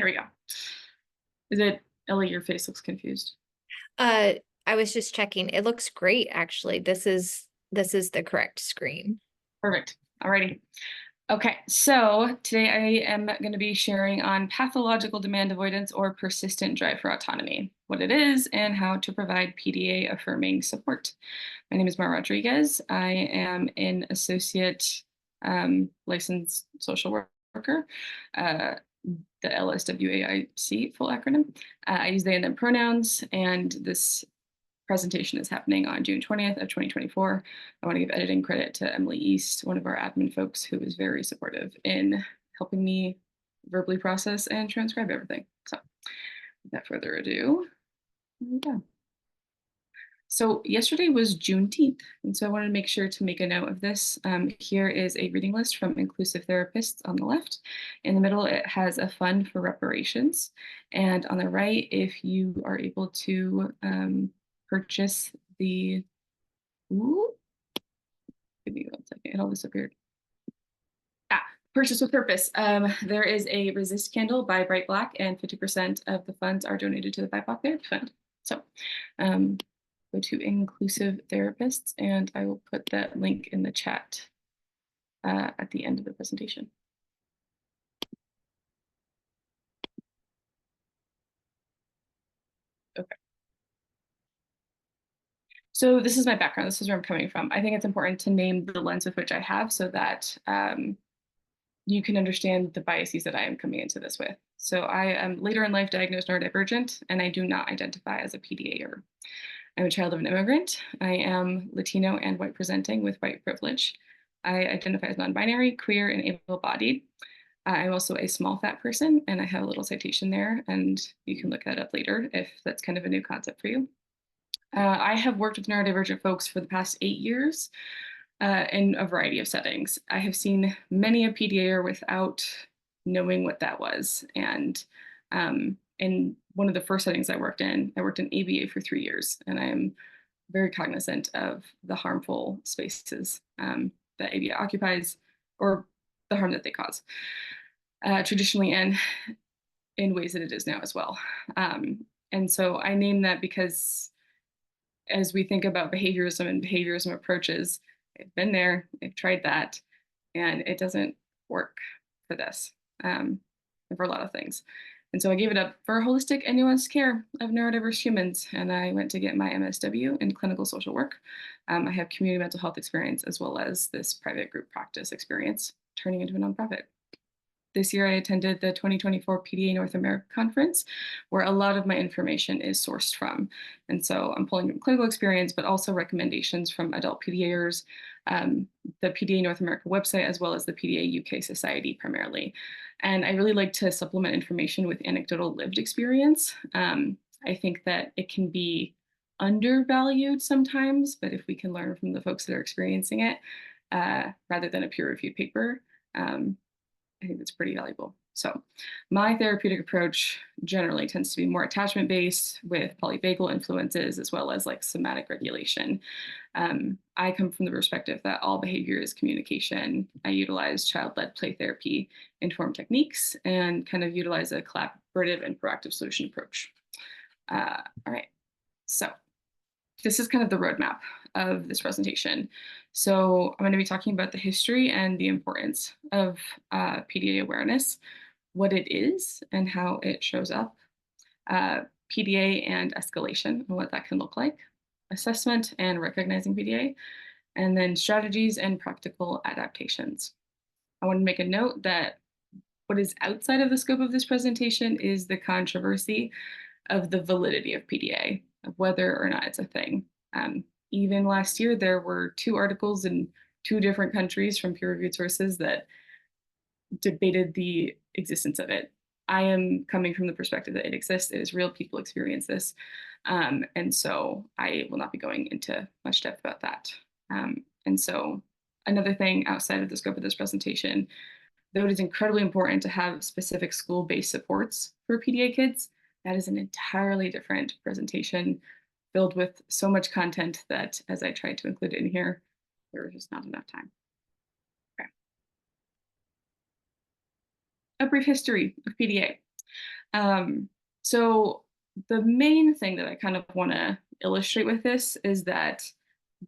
There we go. Is it, Ellie, your face looks confused. Uh, I was just checking. It looks great, actually. This is the correct screen. Perfect. Alrighty. Okay, so today I am going to be sharing on pathological demand avoidance or persistent drive for autonomy, what it is, and how to provide PDA affirming support. My name is Mar Rodriguez. I am an associate licensed social worker, uh, the LSWAIC full acronym. I use they and them pronouns, and this presentation is happening on June 20th of 2024. I want to give editing credit to Emily East, one of our admin folks who was very supportive in helping me verbally process and transcribe everything. So without further ado, here we go. So yesterday was Juneteenth, and so I wanted to make sure to make a note of this. Here is a reading list from Inclusive Therapists on the left. In the middle, it has a fund for reparations. And on the right, if you are able to purchase the, ooh, give me 1 second, it all disappeared. Purchase with purpose. There is a resist candle by Bright Black, and 50% of the funds are donated to the BIPOC Therapy Fund. So go to Inclusive Therapists, and I will put that link in the chat at the end of the presentation. Okay. So this is my background. This is where I'm coming from. I think it's important to name the lens with which I have so that you can understand the biases that I am coming into this with. So I am later in life diagnosed neurodivergent, and I do not identify as a PDA-er. I'm a child of an immigrant. I am Latino and white presenting with white privilege. I identify as non-binary, queer, and able-bodied. I'm also a small fat person, and I have a little citation there, and you can look that up later if that's kind of a new concept for you. I have worked with neurodivergent folks for the past 8 years in a variety of settings. I have seen many a PDA without knowing what that was. And in one of the first settings I worked in ABA for 3 years, and I am very cognizant of the harmful spaces that ABA occupies, or the harm that they cause, traditionally and in ways that it is now as well. And so I name that because as we think about behaviorism and behaviorism approaches, I've been there, I've tried that, and it doesn't work for this and for a lot of things. And so I gave it up for holistic and nuanced care of neurodiverse humans, and I went to get my MSW in clinical social work. I have community mental health experience as well as this private group practice experience, turning into a nonprofit. This year, I attended the 2024 PDA North America Conference, where a lot of my information is sourced from. And so I'm pulling from clinical experience, but also recommendations from adult PDAers, the PDA North America website, as well as the PDA UK Society primarily. And I really like to supplement information with anecdotal lived experience. I think that it can be undervalued sometimes, but if we can learn from the folks that are experiencing it, rather than a peer-reviewed paper, I think that's pretty valuable. So my therapeutic approach generally tends to be more attachment-based with polyvagal influences as well as like somatic regulation. I come from the perspective that all behavior is communication. I utilize child-led play therapy informed techniques and kind of utilize a collaborative and proactive solution approach. All right, so this is kind of the roadmap of this presentation. So I'm going to be talking about the history and the importance of PDA awareness, what it is and how it shows up, PDA and escalation and what that can look like, assessment and recognizing PDA, and then strategies and practical adaptations. I want to make a note that what is outside of the scope of this presentation is the controversy of the validity of PDA, of whether or not it's a thing. Even last year, there were 2 articles in 2 different countries from peer-reviewed sources that debated the existence of it. I am coming from the perspective that it exists, it is real, people experience this. And so I will not be going into much depth about that. And so another thing outside of the scope of this presentation, though it is incredibly important to have specific school-based supports for PDA kids, that is an entirely different presentation filled with so much content that as I tried to include it in here, there was just not enough time. Okay. A brief history of PDA. So the main thing that I kind of want to illustrate with this is that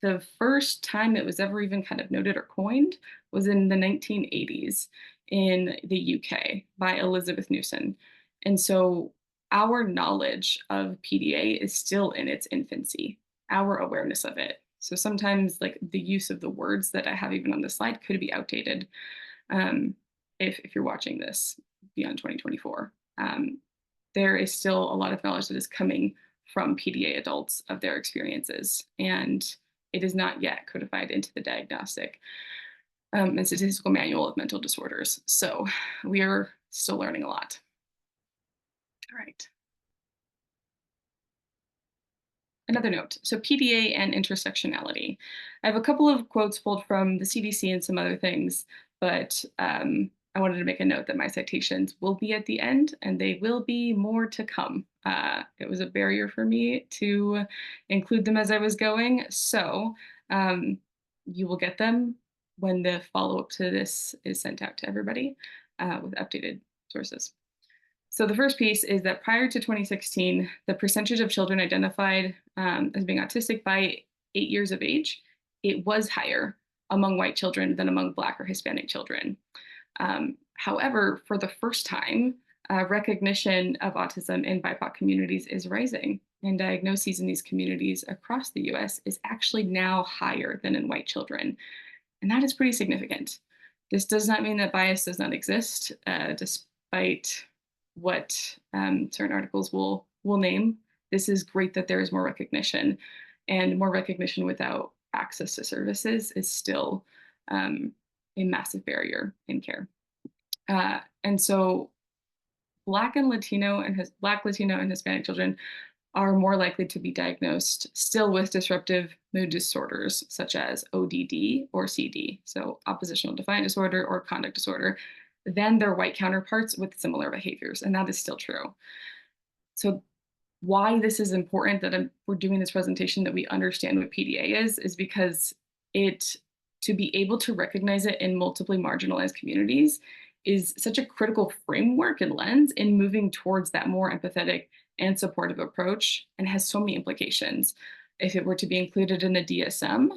the first time it was ever even kind of noted or coined was in the 1980s in the UK by Elizabeth Newson. And so our knowledge of PDA is still in its infancy, our awareness of it. So sometimes, like the use of the words that I have even on the slide could be outdated um, if you're watching this beyond 2024. There is still a lot of knowledge that is coming from PDA adults of their experiences, and it is not yet codified into the diagnostic and statistical manual of mental disorders. So we are still learning a lot. All right. Another note, so PDA and intersectionality. I have a couple of quotes pulled from the CDC and some other things, but I wanted to make a note that my citations will be at the end and they will be more to come. It was a barrier for me to include them as I was going, so you will get them when the follow-up to this is sent out to everybody with updated sources. So the first piece is that prior to 2016, the percentage of children identified as being autistic by 8 years of age, it was higher among white children than among Black or Hispanic children. However, for the first time, recognition of autism in BIPOC communities is rising, and diagnoses in these communities across the US is actually now higher than in white children. And that is pretty significant. This does not mean that bias does not exist, despite what certain articles will name. This is great that there is more recognition, and more recognition without access to services is still a massive barrier in care. And so Black, Latino, and Hispanic children are more likely to be diagnosed still with disruptive mood disorders such as ODD or CD, so oppositional defiant disorder or conduct disorder, than their white counterparts with similar behaviors. And that is still true. So why this is important that we're doing this presentation, that we understand what PDA is because it, to be able to recognize it in multiply marginalized communities is such a critical framework and lens in moving towards that more empathetic and supportive approach, and has so many implications. If it were to be included in the DSM,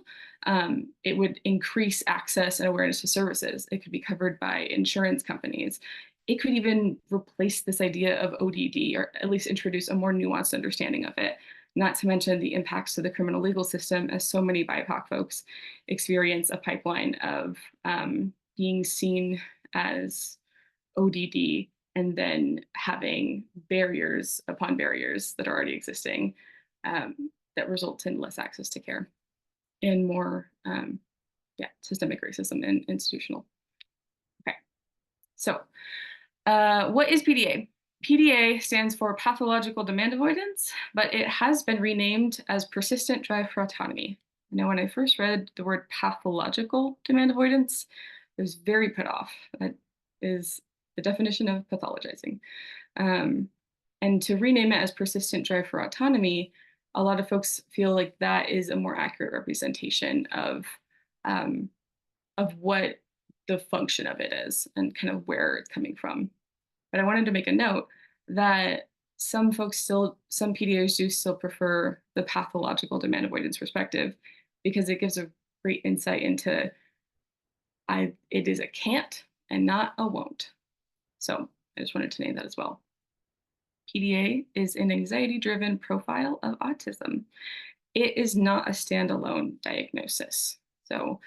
it would increase access and awareness to services. It could be covered by insurance companies. It could even replace this idea of ODD, or at least introduce a more nuanced understanding of it, not to mention the impacts to the criminal legal system, as so many BIPOC folks experience a pipeline of being seen as ODD and then having barriers upon barriers that are already existing that result in less access to care and more systemic racism and institutional. Okay, so what is PDA? PDA stands for pathological demand avoidance, but it has been renamed as persistent drive for autonomy. Now, when I first read the word pathological demand avoidance, I was very put off. That is the definition of pathologizing. And to rename it as persistent drive for autonomy, a lot of folks feel like that is a more accurate representation of what the function of it is and kind of where it's coming from. But I wanted to make a note that some PDAs do still prefer the pathological demand avoidance perspective because it gives a great insight into it is a can't and not a won't. So I just wanted to name that as well. PDA is an anxiety-driven profile of autism. It is not a standalone diagnosis. So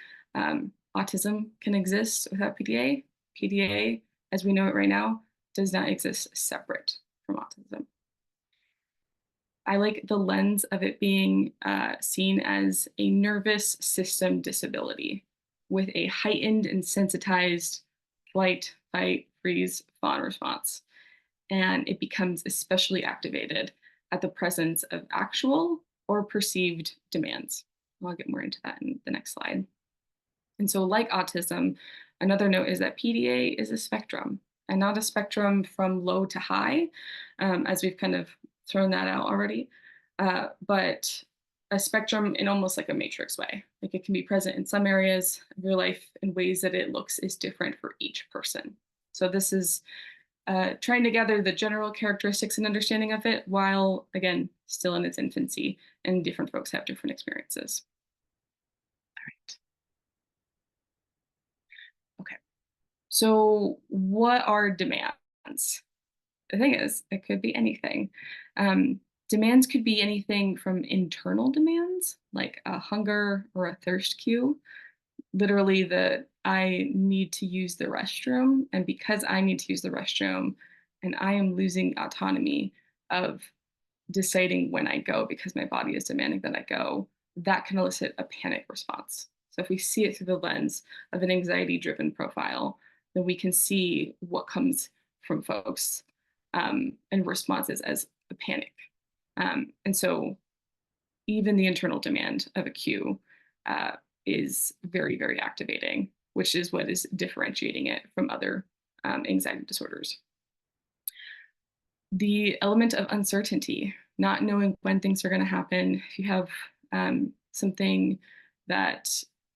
autism can exist without PDA. PDA, as we know it right now, does not exist separate from autism. I like the lens of it being seen as a nervous system disability with a heightened and sensitized flight, fight, freeze, fawn response. And it becomes especially activated at the presence of actual or perceived demands. I'll get more into that in the next slide. And so, like autism, another note is that PDA is a spectrum, and not a spectrum from low to high, as we've kind of thrown that out already, but a spectrum in almost like a matrix way. Like it can be present in some areas of your life in ways that it looks is different for each person. So this is trying to gather the general characteristics and understanding of it while, again, still in its infancy, and different folks have different experiences. All right. Okay. So, what are demands? The thing is, it could be anything. Um, Demands could be anything from internal demands, like a hunger or a thirst cue, literally the I need to use the restroom, and because I need to use the restroom and I am losing autonomy of deciding when I go because my body is demanding that I go, that can elicit a panic response. So if we see it through the lens of an anxiety driven profile, then we can see what comes from folks and responses as a panic. And so even the internal demand of a cue uh, is very, very activating, which is what is differentiating it from other anxiety disorders. The element of uncertainty, not knowing when things are going to happen. If you have something that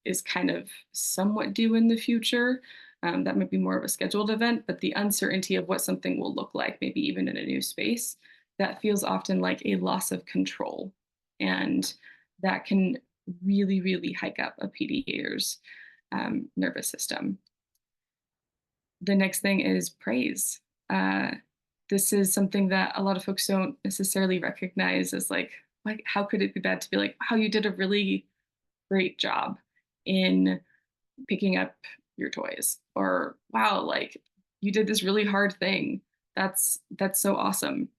is kind of somewhat due in the future, that might be more of a scheduled event, but the uncertainty of what something will look like, maybe even in a new space, that feels often like a loss of control. And that can really, really hike up a PDA's nervous system. The next thing is praise. Uh, this is something that a lot of folks don't necessarily recognize as like how could it be bad to be like, wow, you did a really great job in picking up your toys, or wow, like you did this really hard thing. That's so awesome.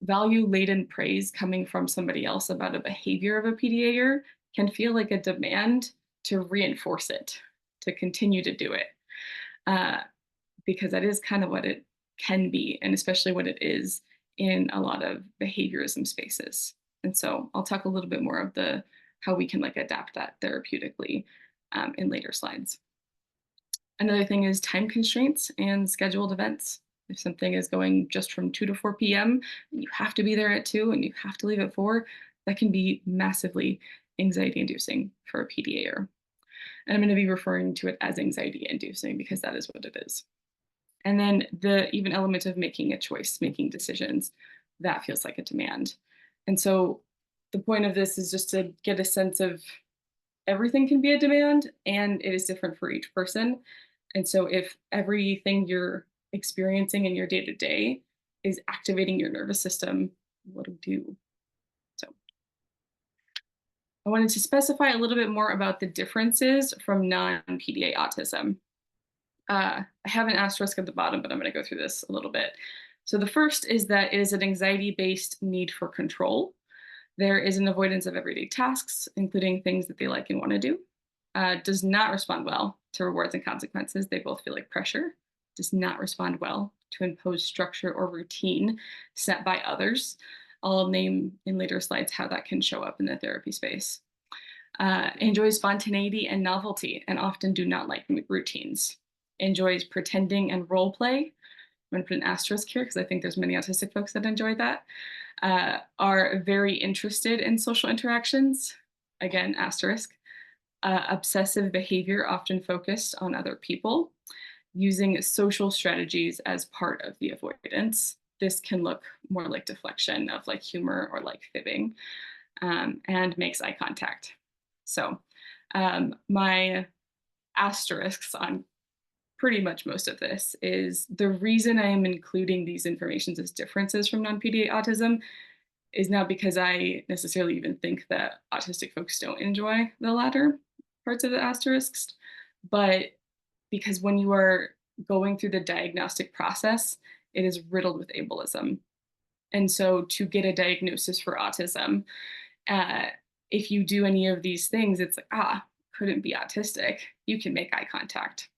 Value laden praise coming from somebody else about a behavior of a PDAer can feel like a demand to reinforce it, to continue to do it. Uh, because that is kind of what it can be, and especially what it is in a lot of behaviorism spaces. And so I'll talk a little bit more of the how we can like adapt that therapeutically in later slides. Another thing is time constraints and scheduled events. If something is going just from 2 to 4 p.m. and you have to be there at 2 and you have to leave at 4, that can be massively anxiety inducing for a PDAer. And I'm going to be referring to it as anxiety inducing because that is what it is. And then the even element of making a choice, making decisions, that feels like a demand. And so the point of this is just to get a sense of everything can be a demand and it is different for each person. And so if everything you're experiencing in your day to day is activating your nervous system, what do we do? So I wanted to specify a little bit more about the differences from non-PDA autism. I have an asterisk at the bottom, but I'm going to go through this a little bit. So the first is that it is an anxiety-based need for control. There is an avoidance of everyday tasks, including things that they like and want to do. Does not respond well to rewards and consequences. They both feel like pressure. Does not respond well to impose structure or routine set by others. I'll name in later slides how that can show up in the therapy space. Enjoys spontaneity and novelty and often do not like routines. Enjoys pretending and role play. I'm going to put an asterisk here because I think there's many autistic folks that enjoy that. Are very interested in social interactions. Again, asterisk. Obsessive behavior, often focused on other people. Using social strategies as part of the avoidance. This can look more like deflection of like humor or like fibbing, and makes eye contact. So my asterisks on pretty much most of this is the reason I am including these informations as differences from non-PDA autism is not because I necessarily even think that autistic folks don't enjoy the latter parts of the asterisks, but because when you are going through the diagnostic process, it is riddled with ableism. And so to get a diagnosis for autism, uh, if you do any of these things, it's like, couldn't be autistic. You can make eye contact.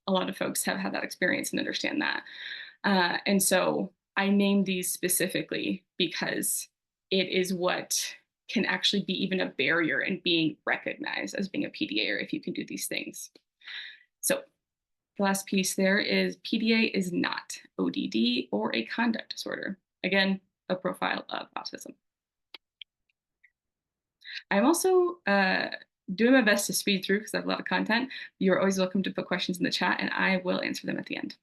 A lot of folks have had that experience and understand that. And so I named these specifically because it is what can actually be even a barrier in being recognized as being a PDA if you can do these things. So the last piece there is PDA is not ODD or a conduct disorder. Again, a profile of autism. I'm also doing my best to speed through because I have a lot of content. You're always welcome to put questions in the chat and I will answer them at the end.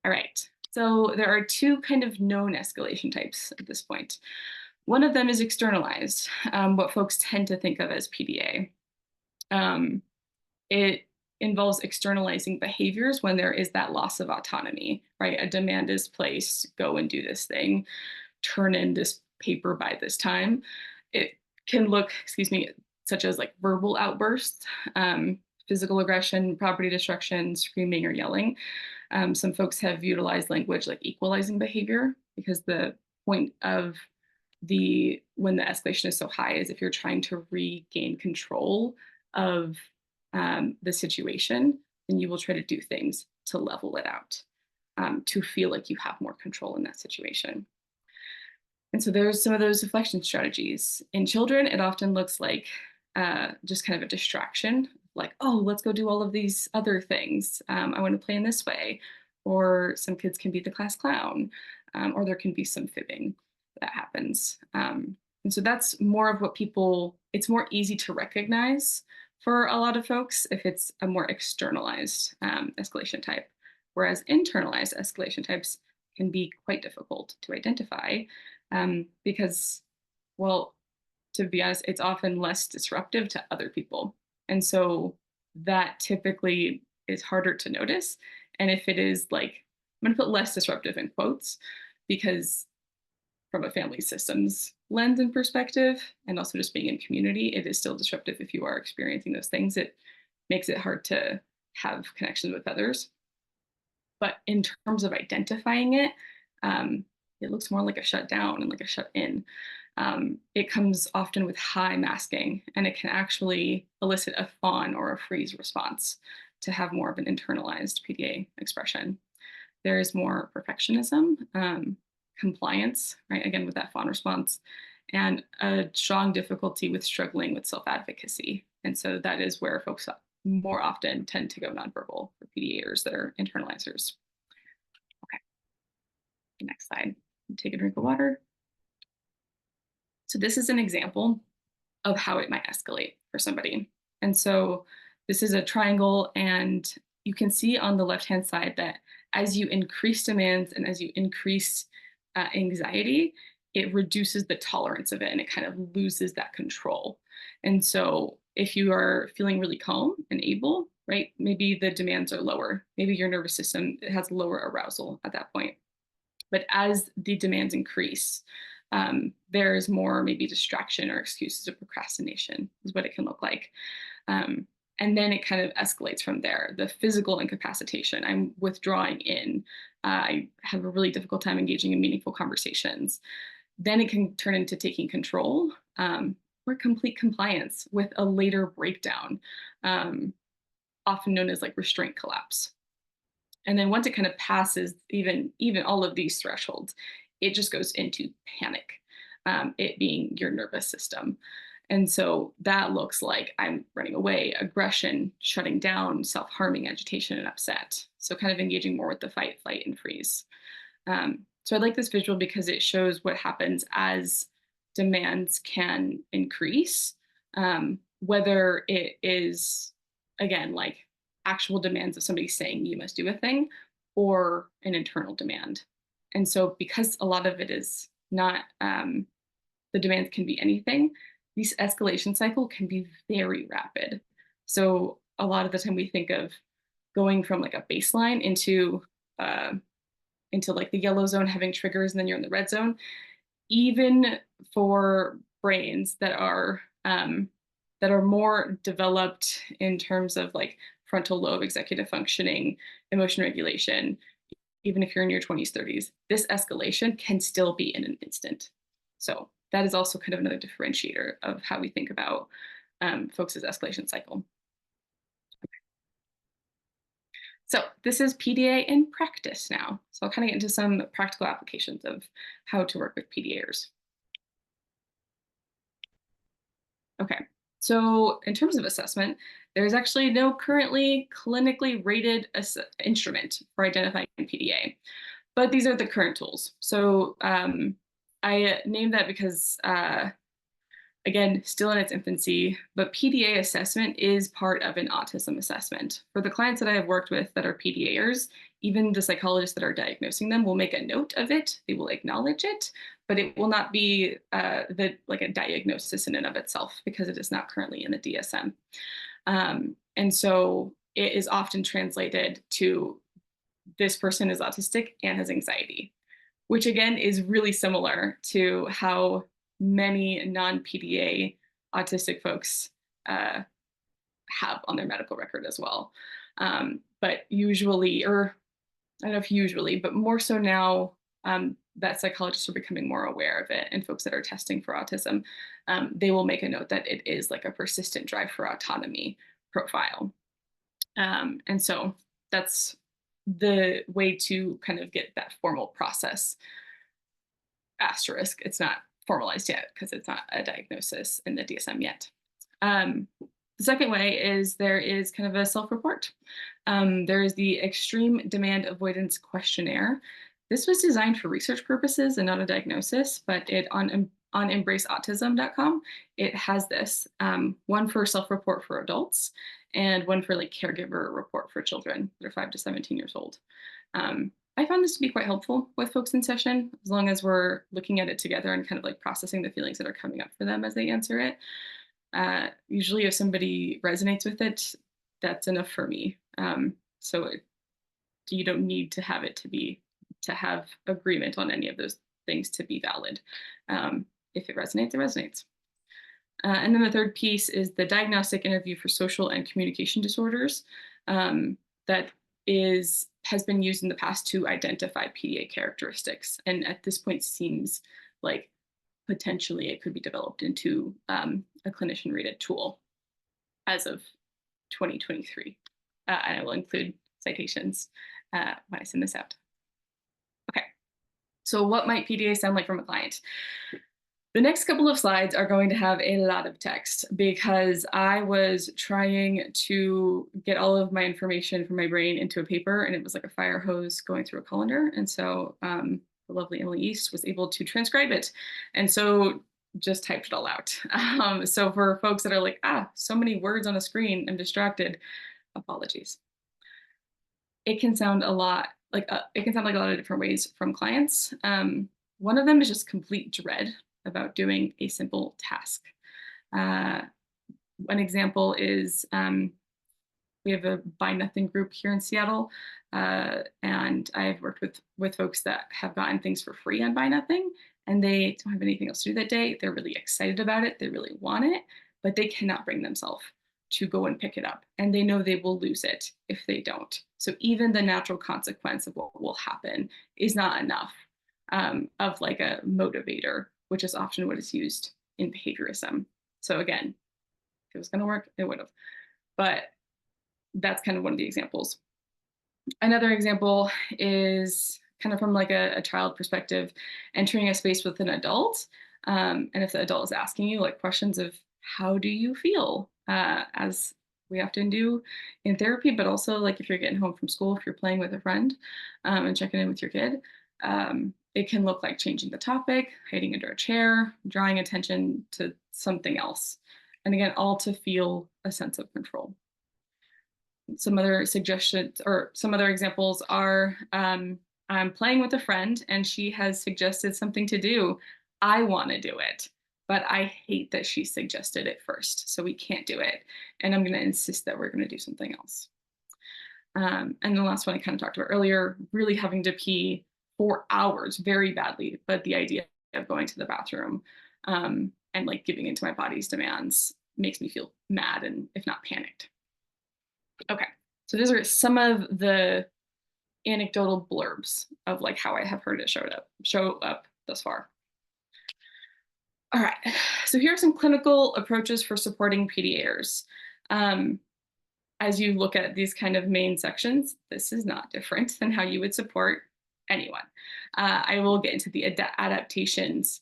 All right. So there are two kind of known escalation types at this point. One of them is externalized, what folks tend to think of as PDA. It involves externalizing behaviors when there is that loss of autonomy, right? A demand is placed, go and do this thing, turn in this paper by this time. It can look, excuse me, such as like verbal outbursts, physical aggression, property destruction, screaming or yelling. Some folks have utilized language like equalizing behavior because the point of when the escalation is so high is if you're trying to regain control of the situation, then you will try to do things to level it out, to feel like you have more control in that situation. And so there's some of those deflection strategies. In children, it often looks like just kind of a distraction, like, oh, let's go do all of these other things. I want to play in this way. Or some kids can be the class clown, or there can be some fibbing that happens. And so that's more of what it's more easy to recognize for a lot of folks if it's a more externalized escalation type. Whereas internalized escalation types can be quite difficult to identify because, well, to be honest, it's often less disruptive to other people. And so that typically is harder to notice. And if it is like, I'm going to put less disruptive in quotes, because from a family systems lens and perspective, and also just being in community, it is still disruptive if you are experiencing those things. It makes it hard to have connections with others. But in terms of identifying it, it looks more like a shut down and like a shut in. It comes often with high masking, and it can actually elicit a fawn or a freeze response to have more of an internalized PDA expression. There is more perfectionism, compliance, right? Again, with that fawn response, and a strong difficulty with struggling with self-advocacy. And so that is where folks more often tend to go nonverbal for PDAers that are internalizers. Okay, next slide. Take a drink of water. So this is an example of how it might escalate for somebody. And so this is a triangle, and you can see on the left-hand side that as you increase demands and as you increase anxiety, it reduces the tolerance of it and it kind of loses that control. And so if you are feeling really calm and able, right, maybe the demands are lower. Maybe your nervous system has lower arousal at that point. But as the demands increase, there's more maybe distraction or excuses of procrastination is what it can look like. And then it kind of escalates from there. The physical incapacitation, I'm withdrawing in. I have a really difficult time engaging in meaningful conversations. Then it can turn into taking control or complete compliance with a later breakdown, often known as like restraint collapse. And then once it kind of passes even all of these thresholds, it just goes into panic, it being your nervous system. And so that looks like I'm running away, aggression, shutting down, self-harming, agitation, and upset. So kind of engaging more with the fight, flight, and freeze. So I like this visual because it shows what happens as demands can increase, whether it is, again, like actual demands of somebody saying you must do a thing or an internal demand. And so because a lot of it is not, the demands can be anything, this escalation cycle can be very rapid. So a lot of the time we think of going from like a baseline into like the yellow zone having triggers and then you're in the red zone. Even for brains that are more developed in terms of like frontal lobe, executive functioning, emotion regulation, even if you're in your 20s, 30s, this escalation can still be in an instant. So that is also kind of another differentiator of how we think about folks' escalation cycle. So this is PDA in practice now. So I'll kind of get into some practical applications of how to work with PDAers. Okay, so in terms of assessment, there's actually no currently clinically rated instrument for identifying PDA, but these are the current tools. So I named that because Again, still in its infancy, but PDA assessment is part of an autism assessment. For the clients that I have worked with that are PDAers, even the psychologists that are diagnosing them will make a note of it. They will acknowledge it, but it will not be like a diagnosis in and of itself because it is not currently in the DSM. And so it is often translated to this person is autistic and has anxiety, which again is really similar to how many non-PDA autistic folks have on their medical record as well. But usually, or I don't know if usually, but more so now that psychologists are becoming more aware of it and folks that are testing for autism, they will make a note that it is like a persistent drive for autonomy profile. And so that's the way to kind of get that formal process. Asterisk, it's not formalized yet because it's not a diagnosis in the DSM yet. The second way is there is kind of a self-report. There is the Extreme Demand Avoidance Questionnaire. This was designed for research purposes and not a diagnosis, but it on embraceautism.com, it has this one for self-report for adults and one for like caregiver report for children that are 5 to 17 years old. I found this to be quite helpful with folks in session, as long as we're looking at it together and kind of like processing the feelings that are coming up for them as they answer it. Usually if somebody resonates with it, that's enough for me. You don't need to have it to have agreement on any of those things to be valid. If it resonates, it resonates. And then the third piece is the diagnostic interview for social and communication disorders that has been used in the past to identify PDA characteristics. And at this point seems like potentially it could be developed into a clinician rated tool as of 2023. I will include citations when I send this out. Okay, so what might PDA sound like from a client? The next couple of slides are going to have a lot of text because I was trying to get all of my information from my brain into a paper, and it was like a fire hose going through a colander. And so the lovely Emily East was able to transcribe it. And so just typed it all out. So for folks that are like, so many words on a screen, I'm distracted, apologies. It can sound a lot like a lot of different ways from clients. One of them is just complete dread about doing a simple task. One example is we have a Buy Nothing group here in Seattle, and I've worked with folks that have gotten things for free on Buy Nothing, and they don't have anything else to do that day. They're really excited about it. They really want it, but they cannot bring themselves to go and pick it up, and they know they will lose it if they don't. So even the natural consequence of what will happen is not enough of like a motivator, which is often what is used in behaviorism. So again, if it was going to work, it would have. But that's kind of one of the examples. Another example is kind of from like a child perspective, entering a space with an adult. And if the adult is asking you like questions of how do you feel, as we often do in therapy, but also like if you're getting home from school, if you're playing with a friend and checking in with your kid, it can look like changing the topic, hiding under a chair, drawing attention to something else. And again, all to feel a sense of control. Some other suggestions or some other examples are I'm playing with a friend and she has suggested something to do. I want to do it, but I hate that she suggested it first, so we can't do it. And I'm going to insist that we're going to do something else. And the last one I kind of talked about earlier, really having to pee for hours very badly, but the idea of going to the bathroom and like giving into my body's demands makes me feel mad and if not panicked. Okay, so those are some of the anecdotal blurbs of like how I have heard it show up thus far. All right, so here are some clinical approaches for supporting PDAers. As you look at these kind of main sections, this is not different than how you would support anyone. I will get into the adaptations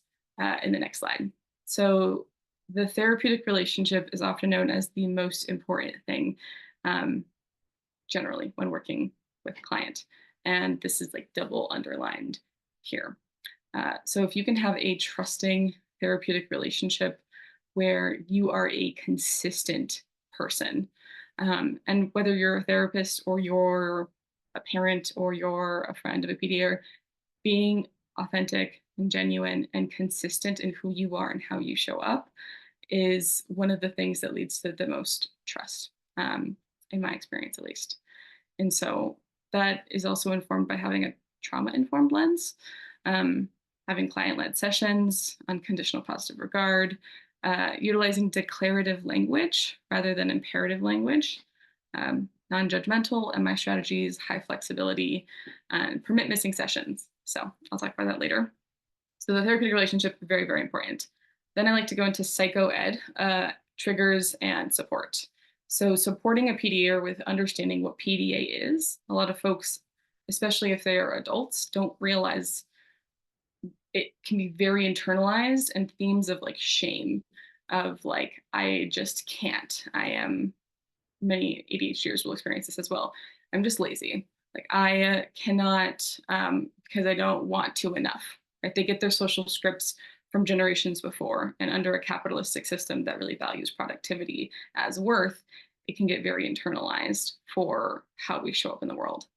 in the next slide. So the therapeutic relationship is often known as the most important thing generally when working with a client. And this is like double underlined here. So if you can have a trusting therapeutic relationship where you are a consistent person. And whether you're a therapist or you're a parent or you're a friend of a PDA, being authentic and genuine and consistent in who you are and how you show up is one of the things that leads to the most trust, in my experience at least. And so that is also informed by having a trauma informed lens, um, having client led sessions, unconditional positive regard, utilizing declarative language rather than imperative language, non judgmental, and my strategies, high flexibility, and permit missing sessions. So I'll talk about that later. So the therapeutic relationship is very, very important. Then I like to go into psycho ed, triggers and support. So supporting a PDA with understanding what PDA is. A lot of folks, especially if they are adults, don't realize it can be very internalized, and themes of like shame, of like, I just can't. I am, many ADHDers will experience this as well. I'm just lazy. Like I cannot, because I don't want to enough. Right? They get their social scripts from generations before, and under a capitalistic system that really values productivity as worth, it can get very internalized for how we show up in the world.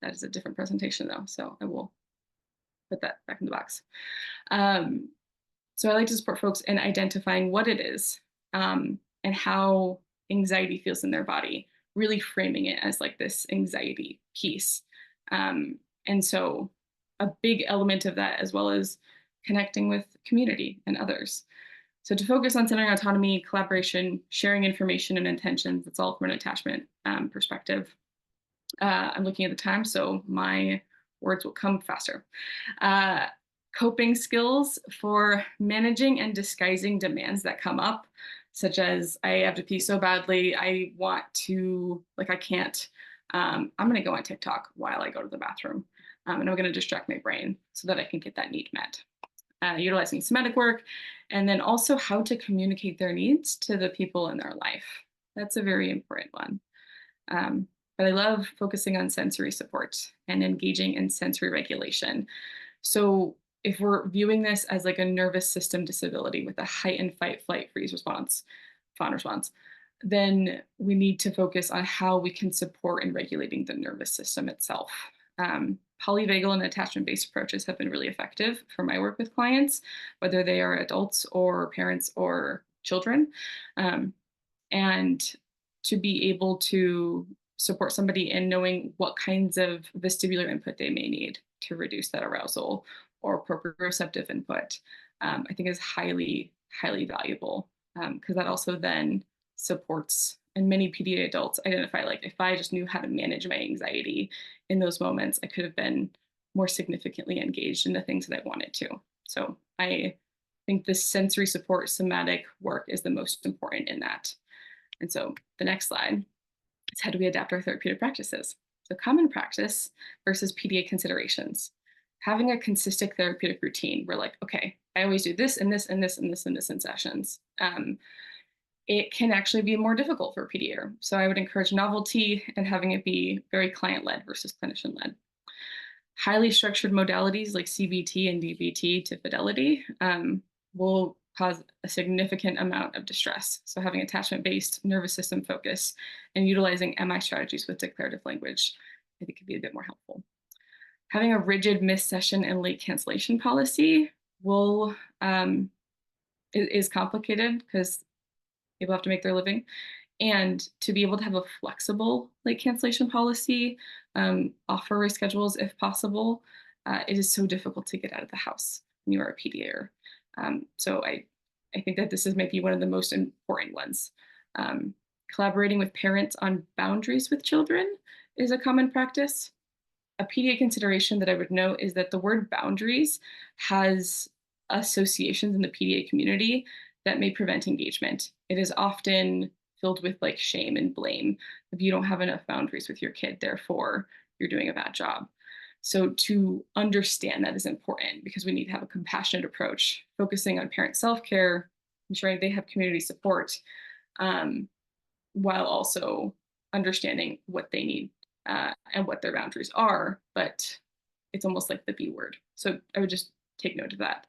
That is a different presentation though, so I will put that back in the box. Um, so I like to support folks in identifying what it is, and how anxiety feels in their body, really framing it as like this anxiety piece. And so a big element of that, as well as connecting with community and others. So to focus on centering autonomy, collaboration, sharing information and intentions, it's all from an attachment perspective. I'm looking at the time, so my words will come faster. Uh, Coping skills for managing and disguising demands that come up, such as I have to pee so badly, I want to, like, I can't, I'm going to go on TikTok while I go to the bathroom, and I'm going to distract my brain so that I can get that need met. Utilizing somatic work, and then also how to communicate their needs to the people in their life. That's a very important one. But I love focusing on sensory support and engaging in sensory regulation. So if we're viewing this as like a nervous system disability with a heightened fight, flight, freeze response, fawn response, then we need to focus on how we can support in regulating the nervous system itself. Polyvagal and attachment-based approaches have been really effective for my work with clients, whether they are adults or parents or children. And to be able to support somebody in knowing what kinds of vestibular input they may need to reduce that arousal, or proprioceptive input, I think is highly, highly valuable, because that also then supports, and many PDA adults identify, like, if I just knew how to manage my anxiety in those moments, I could have been more significantly engaged in the things that I wanted to. So I think this sensory support somatic work is the most important in that. And so the next slide is, how do we adapt our therapeutic practices? So common practice versus PDA considerations. Having a consistent therapeutic routine. We're like, okay, I always do this and this and this and this and this in sessions. It can actually be more difficult for a PDA. So I would encourage novelty and having it be very client-led versus clinician-led. Highly structured modalities like CBT and DBT to fidelity will cause a significant amount of distress. So having attachment-based nervous system focus and utilizing MI strategies with declarative language, I think could be a bit more helpful. Having a rigid missed session and late cancellation policy will is complicated because people have to make their living. And to be able to have a flexible late cancellation policy, offer reschedules if possible, it is so difficult to get out of the house when you are a PDA. So I think that this is maybe one of the most important ones. Collaborating with parents on boundaries with children is a common practice. A PDA consideration that I would note is that the word boundaries has associations in the PDA community that may prevent engagement. It is often filled with like shame and blame. If you don't have enough boundaries with your kid, therefore you're doing a bad job. So to understand that is important, because we need to have a compassionate approach, focusing on parent self-care, ensuring they have community support, while also understanding what they need and what their boundaries are. But it's almost like the B word. So I would just take note of that.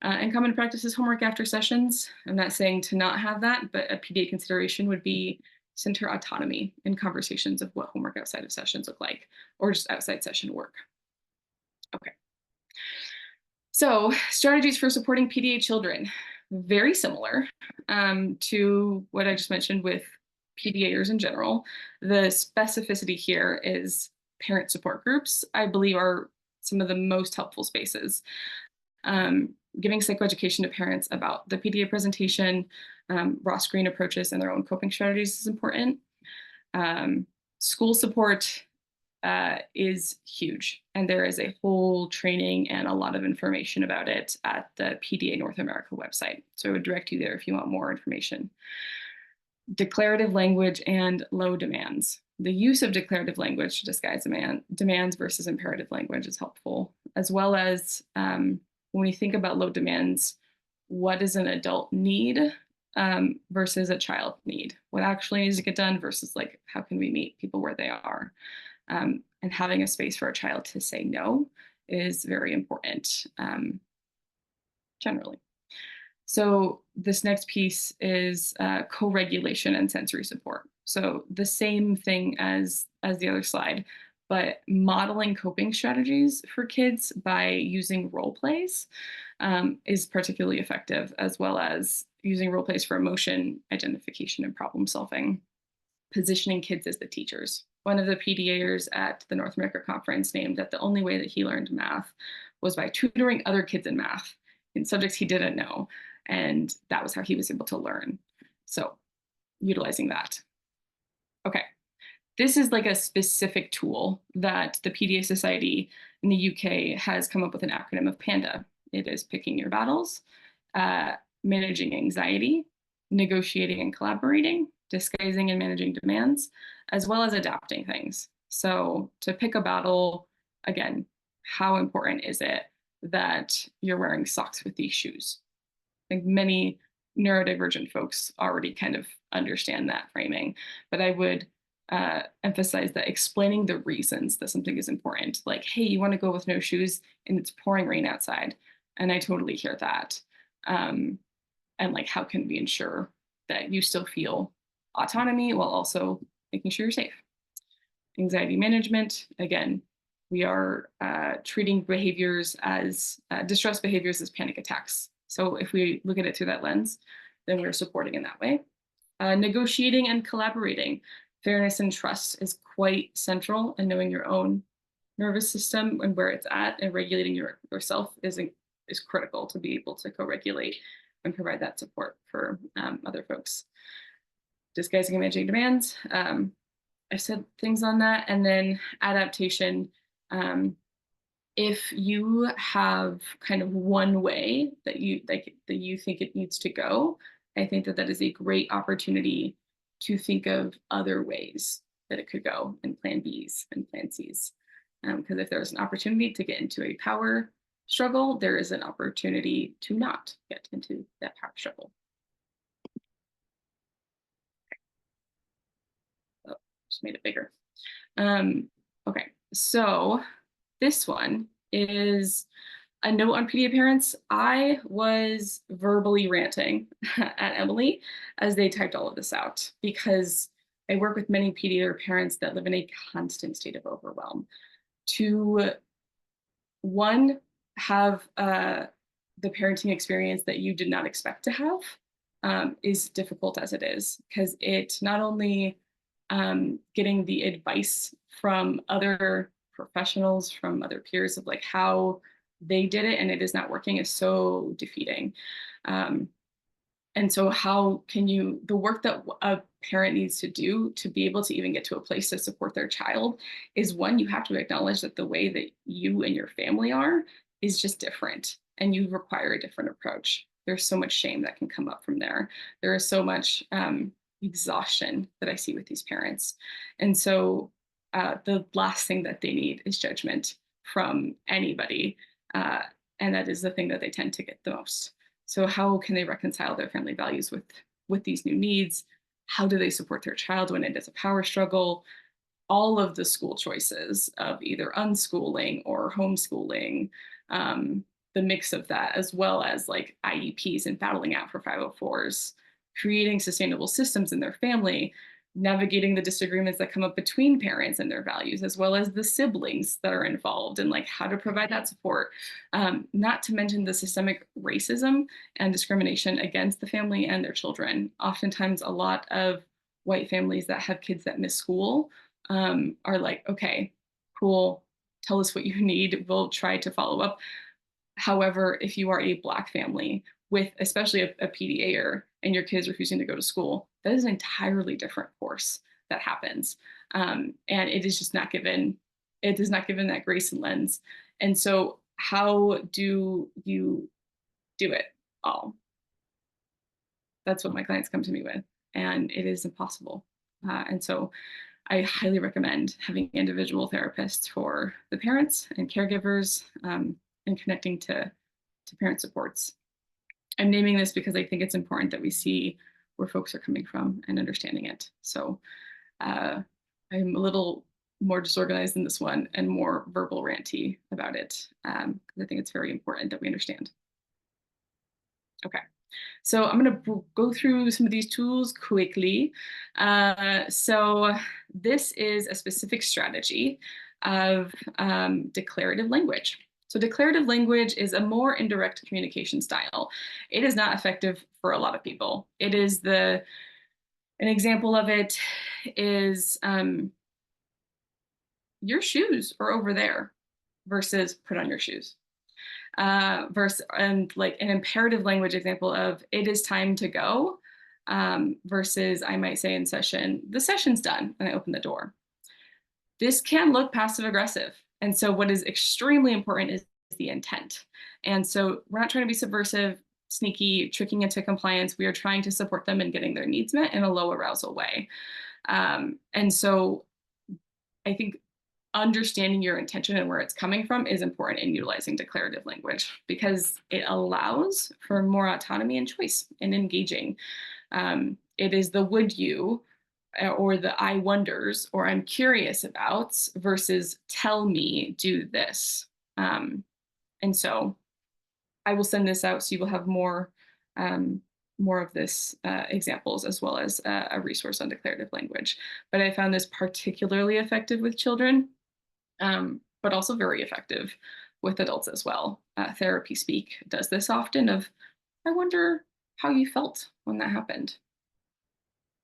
And common practice is homework after sessions. I'm not saying to not have that, but a PDA consideration would be center autonomy in conversations of what homework outside of sessions look like, or just outside session work. Okay. So strategies for supporting PDA children, very similar to what I just mentioned with PDAers in general. The specificity here is parent support groups, I believe, are some of the most helpful spaces. Giving psychoeducation to parents about the PDA presentation, raw screen approaches, and their own coping strategies is important. School support is huge, and there is a whole training and a lot of information about it at the PDA North America website. So I would direct you there if you want more information. Declarative language and low demands. The use of declarative language to disguise demands versus imperative language is helpful, as well as when we think about low demands, what does an adult need versus a child need? What actually needs to get done versus like, how can we meet people where they are? And having a space for a child to say no is very important generally. So this next piece is co-regulation and sensory support. So the same thing as the other slide, but modeling coping strategies for kids by using role plays is particularly effective, as well as using role plays for emotion identification and problem solving, positioning kids as the teachers. One of the PDAers at the North America conference named that the only way that he learned math was by tutoring other kids in math in subjects he didn't know. And that was how he was able to learn. So utilizing that. Okay. This is like a specific tool that the PDA Society in the UK has come up with an acronym of PANDA. It is picking your battles, managing anxiety, negotiating and collaborating, disguising and managing demands, as well as adapting things. So to pick a battle, again, how important is it that you're wearing socks with these shoes? I think many neurodivergent folks already kind of understand that framing, but I would emphasize that explaining the reasons that something is important, like, hey, you want to go with no shoes and it's pouring rain outside. And I totally hear that. And like, how can we ensure that you still feel autonomy while also making sure you're safe? Anxiety management, again, we are treating behaviors as distress behaviors as panic attacks. So if we look at it through that lens, then we're supporting in that way. Negotiating and collaborating. Fairness and trust is quite central, and knowing your own nervous system and where it's at and regulating yourself is critical to be able to co-regulate and provide that support for other folks. Disguising and managing demands. I said things on that. And then adaptation. If you have kind of one way that you think it needs to go, I think that is a great opportunity to think of other ways that it could go, and plan Bs and plan Cs. Because if there's an opportunity to get into a power struggle, there is an opportunity to not get into that power struggle. Oh, just made it bigger. Okay, so this one is a note on PDA parents. I was verbally ranting at Emily as they typed all of this out, because I work with many PDA parents that live in a constant state of overwhelm. To one, have the parenting experience that you did not expect to have is difficult as it is, because it not only getting the advice from other professionals, from other peers of like how they did it and it is not working is so defeating. And so how can you, the work that a parent needs to do to be able to even get to a place to support their child is, one, you have to acknowledge that the way that you and your family are is just different, and you require a different approach. There's so much shame that can come up from there. There is so much exhaustion that I see with these parents. And so the last thing that they need is judgment from anybody. And that is the thing that they tend to get the most. So how can they reconcile their family values with these new needs? How do they support their child when it is a power struggle? All of the school choices of either unschooling or homeschooling, the mix of that, as well as like IEPs and battling out for 504s, creating sustainable systems in their family, navigating the disagreements that come up between parents and their values, as well as the siblings that are involved, and like how to provide that support. Not to mention the systemic racism and discrimination against the family and their children. Oftentimes, a lot of white families that have kids that miss school are like, okay, cool, tell us what you need. We'll try to follow up. However, if you are a Black family with especially a PDA and your kids refusing to go to school, that is an entirely different force that happens. And it is just not given, it is not given that grace and lens. And so, how do you do it all? That's what my clients come to me with. And it is impossible. And so, I highly recommend having individual therapists for the parents and caregivers, and connecting to parent supports. I'm naming this because I think it's important that we see where folks are coming from and understanding it. So I'm a little more disorganized in this one and more verbal ranty about it, because I think it's very important that we understand. Okay. So I'm going to go through some of these tools quickly. So this is a specific strategy of declarative language. So declarative language is a more indirect communication style. It is not effective for a lot of people. It is an example of it is your shoes are over there versus put on your shoes. And like an imperative language example of it is time to go, versus I might say in session, the session's done, and I open the door. This can look passive aggressive. And so what is extremely important is the intent. And so we're not trying to be subversive, sneaky, tricking into compliance. We are trying to support them in getting their needs met in a low arousal way. And so I think understanding your intention and where it's coming from is important in utilizing declarative language, because it allows for more autonomy and choice in engaging. It is the would you, or the I wonders, or I'm curious about, versus tell me do this. And so I will send this out so you will have more of this examples, as well as a resource on declarative language. But I found this particularly effective with children, but also very effective with adults as well. Therapy Speak does this often of, I wonder how you felt when that happened.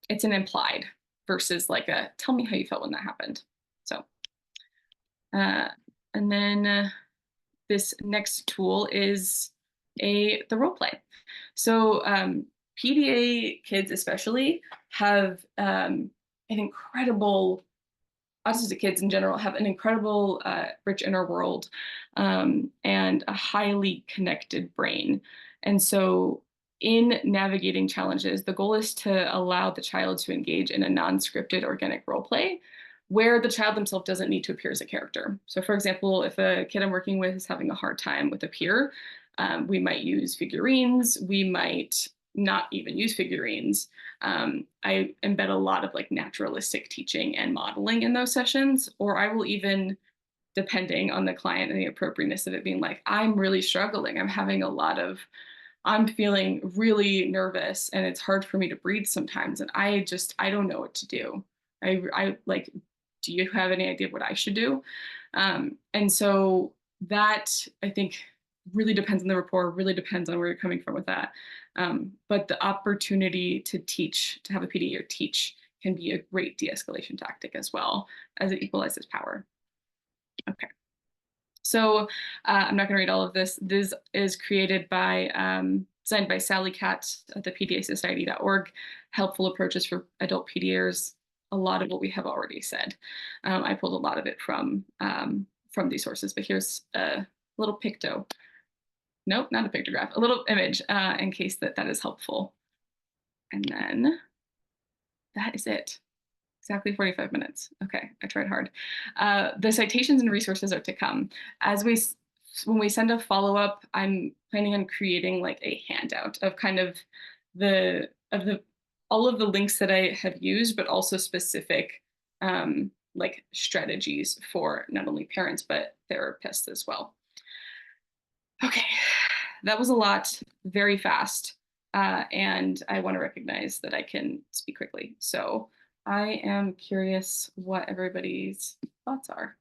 It's an implied versus like a, tell me how you felt when that happened. So, and then this next tool is the role play. So PDA kids especially have an incredible, autistic kids in general have an incredible rich inner world, and a highly connected brain. And so in navigating challenges, the goal is to allow the child to engage in a non-scripted organic role play where the child themselves doesn't need to appear as a character. So for example, if a kid I'm working with is having a hard time with a peer, we might use figurines. We might not even use figurines. I embed a lot of like naturalistic teaching and modeling in those sessions, or I will even, depending on the client and the appropriateness of it, being like, I'm really struggling. I'm feeling really nervous and it's hard for me to breathe sometimes. And I don't know what to do. I like, do you have any idea what I should do? And so that, I think, really depends on the rapport, really depends on where you're coming from with that. But the opportunity to teach, to have a PDA or teach, can be a great de-escalation tactic as well, as it equalizes power. Okay. So I'm not going to read all of this. This is created by, designed by Sally Katz at the PDAsociety.org. Helpful approaches for adult PDAs. A lot of what we have already said. I pulled a lot of it from these sources, but here's a little picto. Nope, not a pictograph, a little image, in case that is helpful. And then that is it. Exactly 45 minutes. Okay, I tried hard. The citations and resources are to come. When we send a follow-up, I'm planning on creating like a handout of kind of all of the links that I have used, but also specific like strategies for not only parents, but therapists as well. Okay, that was a lot, very fast. And I want to recognize that I can speak quickly. So I am curious what everybody's thoughts are.